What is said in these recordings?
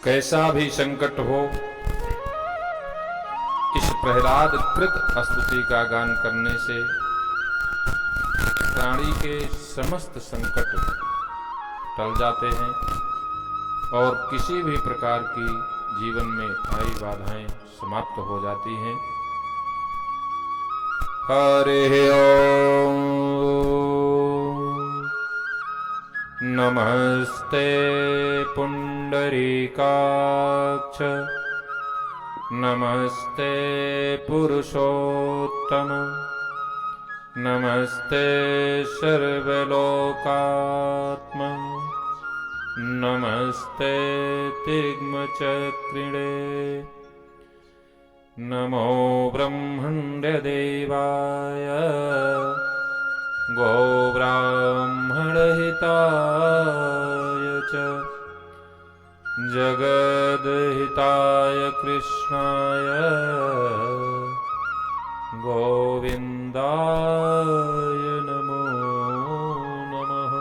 कैसा भी संकट हो, इस प्रहलाद कृत स्तुति का गान करने से प्राणी के समस्त संकट टल जाते हैं और किसी भी प्रकार की जीवन में आई बाधाएं समाप्त हो जाती हैं। हरि ओम। नमस्ते पुंडरीकाक्ष, नमस्ते पुरुषोत्तम, नमस्ते सर्वलोकात्मा, नमस्ते तिग्मचक्रिणे, नमो ब्रह्मण्यदेवाय गोब्राह्मणहिताय च जगद्हिताय कृष्णाय गोविन्दाय नमो नमः।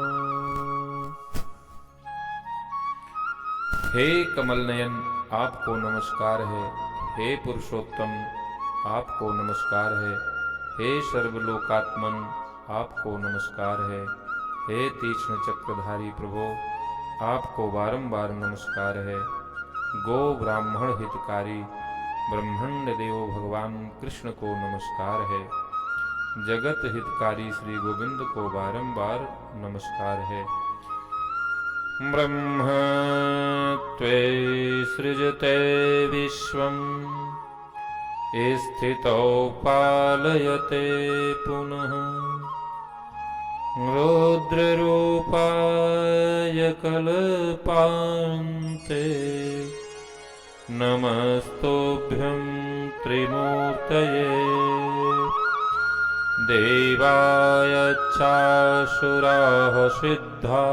हे कमल नयन, आपको नमस्कार है। हे पुरुषोत्तम, आपको नमस्कार है। हे सर्वलोकात्मन, आपको नमस्कार है। हे तीक्ष्ण चक्रधारी प्रभो, आपको बारंबार नमस्कार है। गो ब्राह्मण हितकारी ब्रह्मण्य देव भगवान कृष्ण को नमस्कार है। जगत हितकारी श्री गोविंद को बारंबार नमस्कार है। ब्रह्म त्वे सृजते विश्वम् स्थितो पालयते पुनः रुद्ररूपाय कल्पान्ते नमस्तुभ्यं त्रिमूर्तये देवायच्छासुराः सिद्धा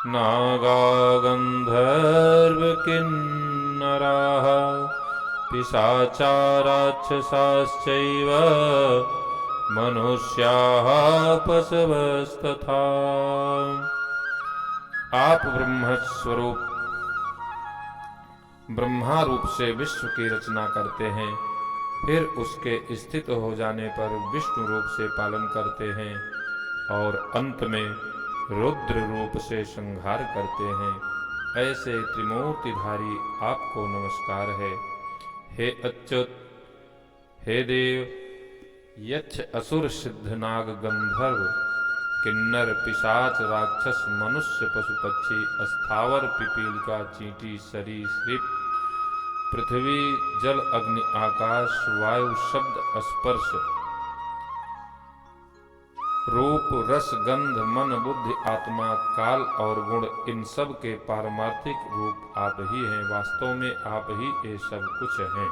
नागागन्धर्वकिन्नराः पिशाचा राक्षसाश्चैव मनुष्याः पशवस्तथा। आप ब्रह्मस्वरूप ब्रह्मा रूप से विश्व की रचना करते हैं, फिर उसके स्थित हो जाने पर विष्णु रूप से पालन करते हैं और अंत में रुद्र रूप से संहार करते हैं। ऐसे त्रिमूर्तिधारी आपको नमस्कार है। हे अच्युत, हे देव, यक्ष असुर सिद्ध नाग गंधर्व किन्नर पिशाच राक्षस मनुष्य पशु पक्षी स्थावर पिपीलिका चींटी सरीसृप पृथ्वी जल अग्नि आकाश वायु शब्द स्पर्श रूप रस गंध मन बुद्धि आत्मा काल और गुण, इन सब के पारमार्थिक रूप आप ही हैं। वास्तव में आप ही ये सब कुछ हैं।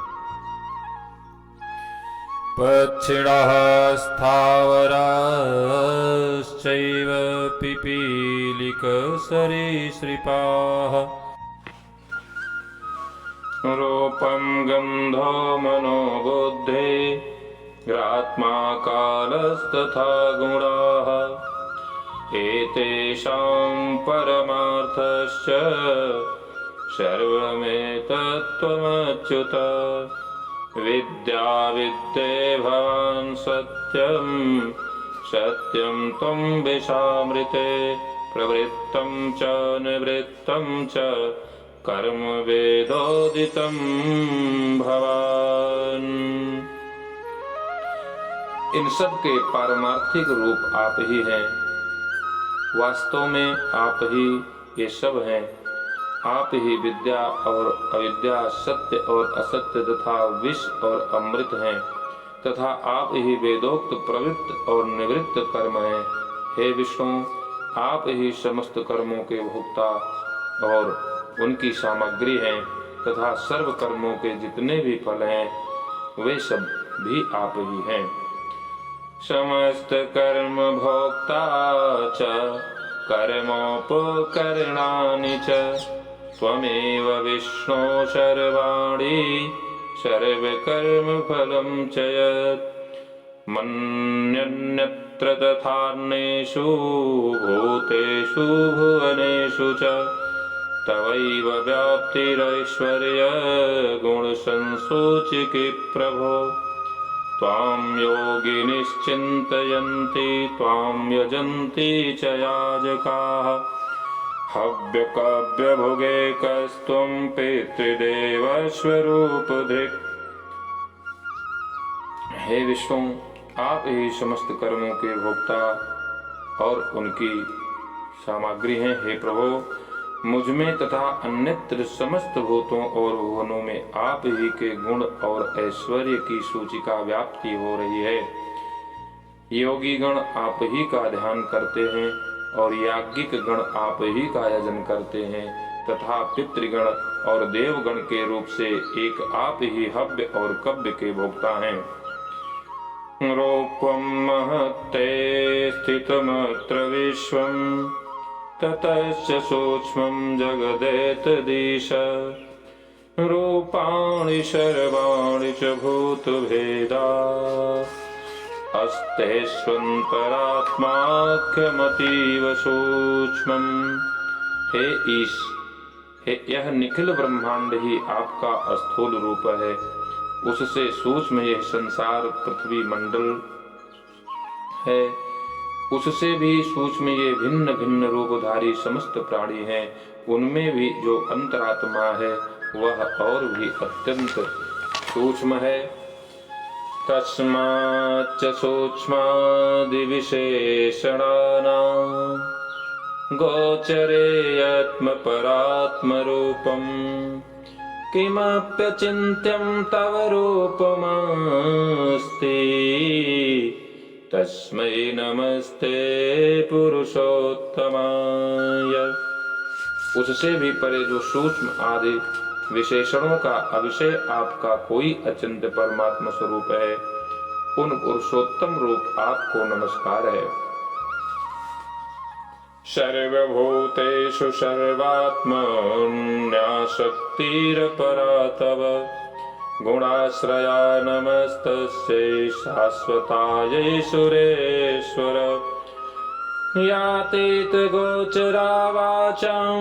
पक्षिणः स्थावराश्चैव पिपीलिकसरीसृपाः रूपं गन्धो मनो बुद्धि ग्रात्मा कालस्तथा गुणाः एतेषां परमार्थश्च सर्वमेतत्त्वमच्युत। विद्या विद्ये भवान् सत्यं सत्यं त्वं विशामृते प्रवृत्तं च निवृत्तं च कर्म वेदोदितं भवान्। इन सब के पारमार्थिक रूप आप ही हैं। वास्तव में आप ही ये सब हैं। आप ही विद्या और अविद्या, सत्य और असत्य तथा विष और अमृत हैं, तथा आप ही वेदोक्त प्रवृत्त और निवृत्त कर्म हैं। हे विष्णु, आप ही समस्त कर्मों के भोक्ता और उनकी सामग्री हैं, तथा सर्व कर्मों के जितने भी फल हैं वे सब भी आप ही हैं। समस्त कर्म भोक्ता च कर्मोपकरणानि च त्वमेव विष्णो सर्वाणि सर्वकर्मफलं च यत् मन्यन्यत्र तथान्येषु भूतेषु भुवनेषु च तवैव व्याप्तिरैश्वर्य गुणसंसूचिके प्रभो त्वां योगिनिश्चिन्तयन्ति त्वां यजन्ति च याजकाः हव्यकाव्यभुगे कस्त्वं पितृदेवस्वरूपधृक्। हे विष्णु, आप ही समस्त कर्मों के भोक्ता और उनकी सामग्री हैं। हे प्रभु, मुझ में तथा अन्यत्र समस्त भूतों और भुवनों में आप ही के गुण और ऐश्वर्य की सूचिका व्याप्ति हो रही है। योगी गण आप ही का ध्यान करते हैं और याज्ञिक गण आप ही का यजन करते हैं तथा पितृगण और देवगण के रूप से एक आप ही हव्य और कव्य के भोक्ता हैं। रूपं महत्ते स्थितमत्र विश्वं ततश्च सूक्ष्मं जगदेतदीश रूपाणि सर्वाणि च भूतभेदा अस्तेष्वन्तरात्माख्यमतीव सूक्ष्मम्। हे ईश, हे यह निखिल ब्रह्मांड ही आपका स्थूल रूप है, उससे सूक्ष्म यह संसार पृथ्वी मंडल है, उससे भी सूक्ष्म ये भिन्न भिन्न रूपधारी समस्त प्राणी हैं, उनमें भी जो अंतरात्मा है वह और भी अत्यंत सूक्ष्म है। तस्माच्च सूक्ष्मादिविशेषणानां गोचरेयात्मपरात्मरूपम् किमप्यचिन्त्यं तव रूपमस्ति तस्मै नमस्ते पुरुषोत्तमाय। उससे भी परे जो सूक्ष्म आदि विशेषणों का अविषय आपका कोई अचिंत्य परमात्मा स्वरूप है, उन पुरुषोत्तम रूप आपको नमस्कार है। सर्वभूतेषु सर्वात्मन्याशक्तिरपरा तव गुणाश्रया नमस्तस्यै शाश्वतायै सुरेश्वर। यातीत गोचरा वाचां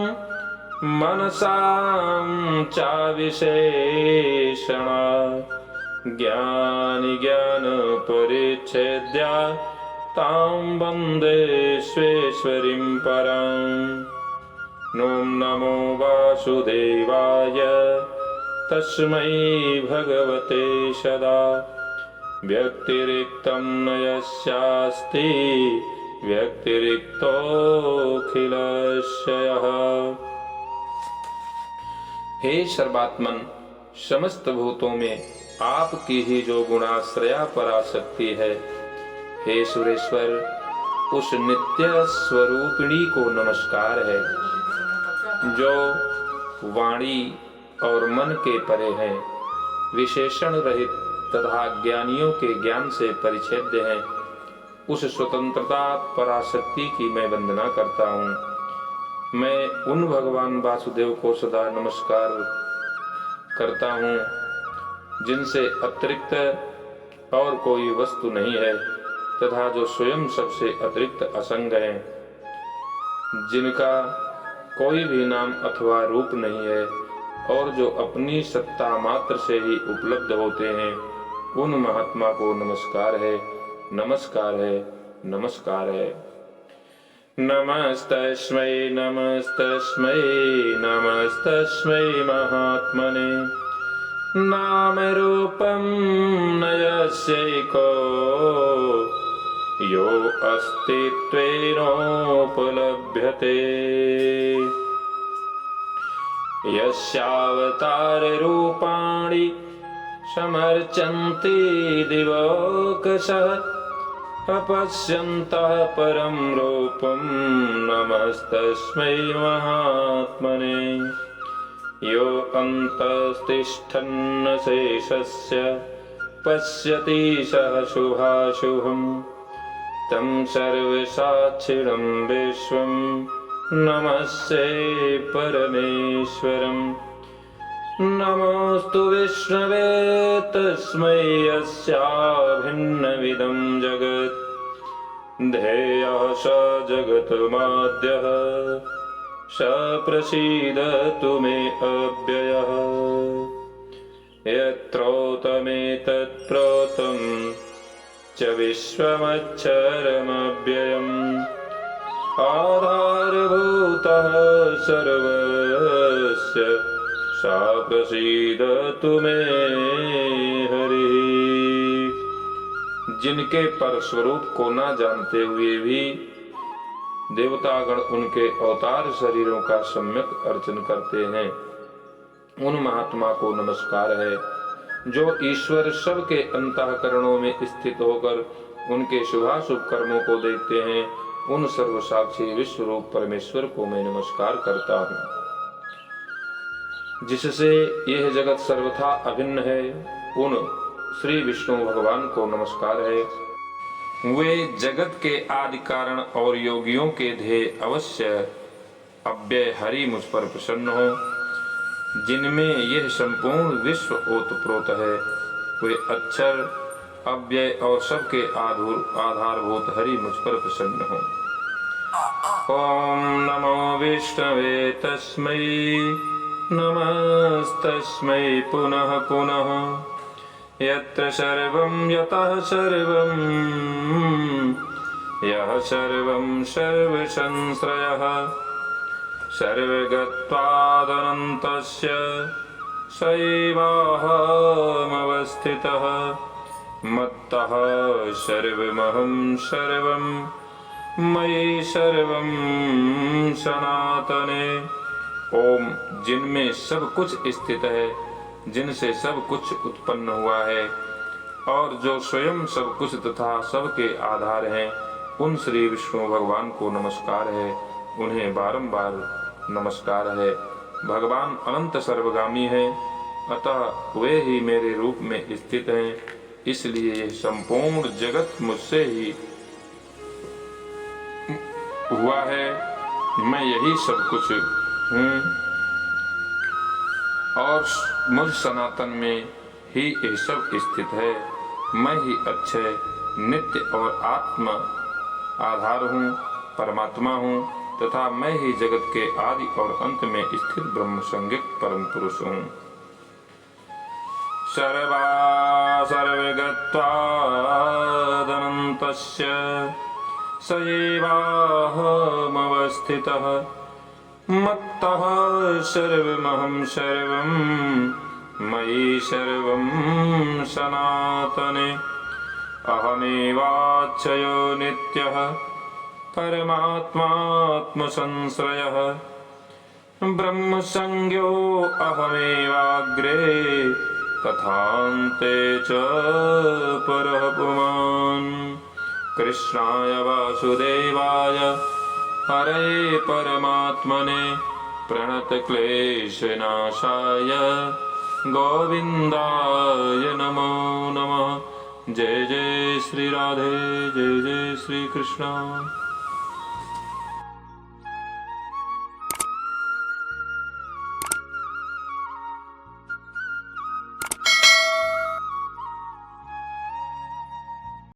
मनसां चाविशेषणा ज्ञानि ज्ञान परिच्छेद्या तां वन्देश्वेश्वरीं पराम्। ॐ नमो वासुदेवाय तस्मै भगवते सदा व्यक्तिरिक्तं न यस्यास्ति व्यक्तिरिक्तोऽखिलस्य यः। हे सर्वात्मन, समस्त भूतों में आपकी ही जो गुणाश्रया पराशक्ति है, हे सुरेश्वर, उस नित्य स्वरूपिणी को नमस्कार है, जो वाणी और मन के परे हैं, विशेषण रहित तथा ज्ञानियों के ज्ञान से परिच्छेद्य हैं। उस स्वतंत्रता पराशक्ति की मैं वंदना करता हूँ। मैं उन भगवान वासुदेव को सदा नमस्कार करता हूँ जिनसे अतिरिक्त और कोई वस्तु नहीं है तथा जो स्वयं सबसे अतिरिक्त असंग है, जिनका कोई भी नाम अथवा रूप नहीं है और जो अपनी सत्ता मात्र से ही उपलब्ध होते हैं, उन महात्मा को नमस्कार है, नमस्कार है, नमस्कार है। नमस्तस्मै नमस्तस्मै नमस्तस्मै महात्मने नाम रूपं न यस्यैको यो अस्तित्वेनोपलभ्यते यस्यावतार रूपाणि समर्चन्ति दिवोकशः अपश्यन्तः परं रूपं नमस्तस्मै महात्मने यो अन्तस्तिष्ठन्न शेषस्य पश्यति सः शुभाशुभम् तं सर्वसाक्षिणं विश्वं नमस्ते परमेश्वरम्। नमोस्तु विष्णवे तस्मै यस्याभिन्नविदं जगत् ध्येयः स जगन्माद्यः प्रसीदतु मे अव्ययः यत्रोतमेतत्प्रोतं च विश्वमक्षरमव्ययम् आधारभूतः सर्वस्य सा प्रसीदतु मे हरिः। जिनके पर स्वरूप को न जानते हुए भी देवतागण उनके अवतार शरीरों का सम्यक अर्चन करते हैं, उन महात्मा को नमस्कार है। जो ईश्वर सबके अंतःकरणों में स्थित होकर उनके शुभाशुभ कर्मों को देखते हैं, उन सर्वसाक्षी विश्वरूप परमेश्वर को मैं नमस्कार करता हूँ। जिससे यह जगत सर्वथा अभिन्न है, उन श्री विष्णु भगवान को नमस्कार है। वे जगत के आदि कारण और योगियों के ध्येय अवश्य अव्यय हरि मुझ पर प्रसन्न हो। जिनमें यह संपूर्ण विश्व ओतप्रोत है, वे अक्षर अव्यय और सबके आधारभूत हरि मुझ पर प्रसन्न हो। ओम नमो विष्णवे तस्मै नमस्तस्मै पुनः पुनः यत्र सर्वं यतः सर्वं यः सर्वं सर्वसंश्रयः सर्वगत्वादनन्तस्य सैवाहमवस्थितः मत्तः सर्वमहं सर्वं मयि सर्वं सनातने। ओम जिनमें सब कुछ स्थित है, जिनसे सब कुछ उत्पन्न हुआ है और जो स्वयं सब कुछ तथा सबके आधार हैं, उन श्री विष्णु भगवान को नमस्कार है। उन्हें बारंबार नमस्कार है। भगवान अनंत सर्वगामी हैं, अतः वे ही मेरे रूप में स्थित हैं। इसलिए यह संपूर्ण जगत मुझसे ही हुआ है। मैं यही सब कुछ हूँ और मुझ सनातन में ही ये सब स्थित है। मैं ही अक्षय नित्य और आत्म आधार हूँ, परमात्मा हूँ तथा मैं ही जगत के आदि और अंत में स्थित ब्रह्म संज्ञक परम पुरुष हूँ। सर्वा सर्वगत्वादनन्तस्य स एवाहमवस्थितः मत्तः सर्वमहं सर्वं मयि सर्वं सनातने। अहमेवाक्षयो नित्यः परमात्मात्मसंश्रयः ब्रह्मसंज्ञो अहमेवाग्रे तथान्ते च परः पुमान्। कृष्णाय वासुदेवाय हरे परमात्मने प्रणतक्लेशनाशाय गोविन्दाय नमो नमः। जय जय श्री राधे, जय जय श्री कृष्ण।